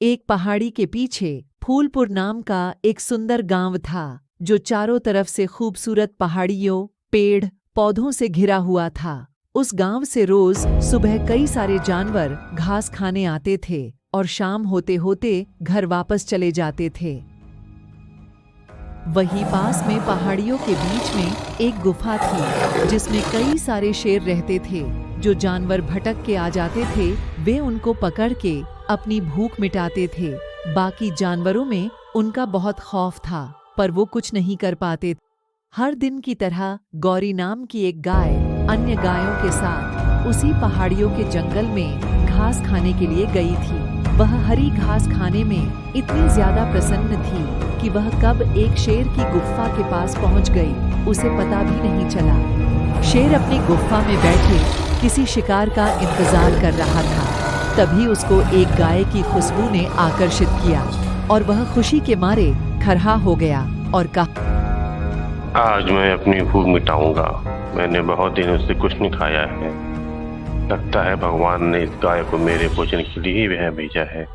एक पहाड़ी के पीछे फूलपुर नाम का एक सुंदर गांव था, जो चारों तरफ से खूबसूरत पहाड़ियों, पेड़, पौधों से घिरा हुआ था। उस गांव से रोज सुबह कई सारे जानवर घास खाने आते थे और शाम होते होते घर वापस चले जाते थे। वहीं पास में पहाड़ियों के बीच में एक गुफा थी, जिसमें कई सारे शेर रहते थे। जो जानवर भटक के आ जाते थे, वे उनको पकड़ के अपनी भूख मिटाते थे। बाकी जानवरों में उनका बहुत खौफ था, पर वो कुछ नहीं कर पाते। हर दिन की तरह गौरी नाम की एक गाय अन्य गायों के साथ उसी पहाड़ियों के जंगल में घास खाने के लिए गई थी। वह हरी घास खाने में इतनी ज्यादा प्रसन्न थी कि वह कब एक शेर की गुफा के पास पहुंच गई, उसे पता भी नहीं चला। शेर अपनी गुफा में बैठे किसी शिकार का इंतजार कर रहा था। तभी उसको एक गाय की खुशबू ने आकर्षित किया और वह खुशी के मारे खड़ा हो गया और कहा, आज मैं अपनी भूख मिटाऊंगा। मैंने बहुत दिनों से कुछ नहीं खाया है। लगता है भगवान ने इस गाय को मेरे भोजन के लिए ही वह भेजा है।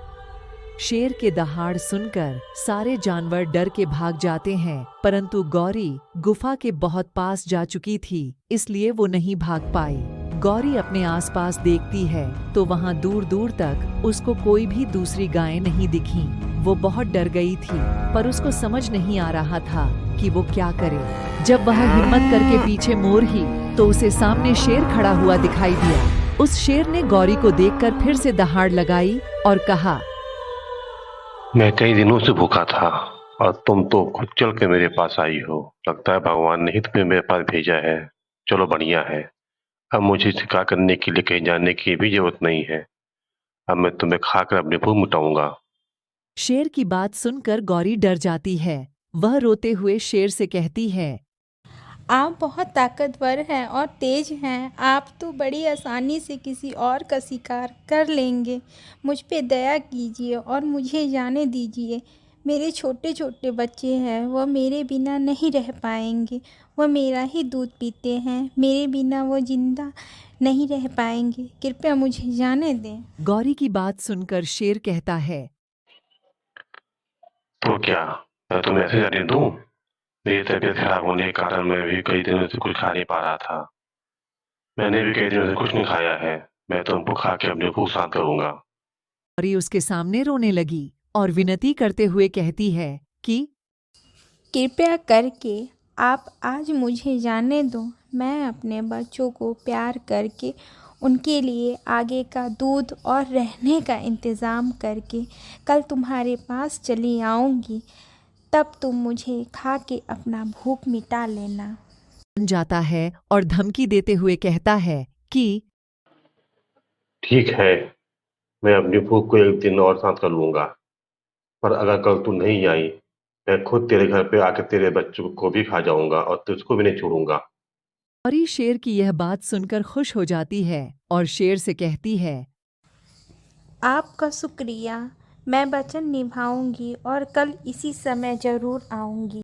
शेर के दहाड़ सुनकर सारे जानवर डर के भाग जाते हैं, परंतु गौरी गुफा के बहुत पास जा चुकी थी, इसलिए वो नहीं भाग पाई। गौरी अपने आसपास देखती है तो वहाँ दूर दूर तक उसको कोई भी दूसरी गाय नहीं दिखी। वो बहुत डर गई थी, पर उसको समझ नहीं आ रहा था कि वो क्या करे। जब वह हिम्मत करके पीछे मोड़ी तो उसे सामने शेर खड़ा हुआ दिखाई दिया। उस शेर ने गौरी को देखकर फिर से दहाड़ लगाई और कहा, मैं कई दिनों से भूखा था और तुम तो खुद चल के मेरे पास आई हो। लगता है भगवान ने ही तुम्हें मेरे पास भेजा है। चलो बढ़िया है। अब मुझे शिकार करने के लिए कहीं जाने की भी जरूरत नहीं है। अब मैं तुम्हें खाकर अपनी भूख मिटाऊंगा। शेर की बात सुनकर गौरी डर जाती है। वह रोते हुए शेर से कहती है, आप बहुत ताकतवर हैं और तेज हैं। आप तो बड़ी आसानी से किसी और का शिकार कर लेंगे। मुझ पे दया कीजिए और मुझे जाने दीजिए। मेरे छोटे छोटे बच्चे हैं, वह मेरे बिना नहीं रह पाएंगे। वह मेरा ही दूध पीते हैं, मेरे बिना वो जिंदा नहीं रह पाएंगे। कृपया मुझे जाने दें। गौरी की बात सुनकर शेर कहता है, तो क्या मैं तुम्हें ऐसे जाने दूं? मेरी तबीयत खराब होने के कारण मैं भी कई दिनों से कुछ खा नहीं पा रहा था। मैंने भी कई दिनों से कुछ नहीं खाया है। मैं तुमको खा के अपनी भूख शांत करूंगा। गौरी उसके सामने रोने लगी और विनती करते हुए कहती है कि कृपया करके आप आज मुझे जाने दो। मैं अपने बच्चों को प्यार करके उनके लिए आगे का दूध और रहने का इंतज़ाम करके कल तुम्हारे पास चली आऊँगी। तब तुम मुझे खा के अपना भूख मिटा लेना। बन जाता है और धमकी देते हुए कहता है कि ठीक है, मैं अपनी भूख को एक दिन और शांत कर लूंगा। पर अगर कल तू नहीं आई, मैं खुद तेरे घर पे आकर तेरे बच्चों को भी खा जाऊंगा और तुझको भी नहीं छोड़ूंगा। गौरी शेर की यह बात सुनकर खुश हो जाती है और शेर से कहती है, आपका शुक्रिया। मैं वचन निभाऊंगी और कल इसी समय ज़रूर आऊँगी।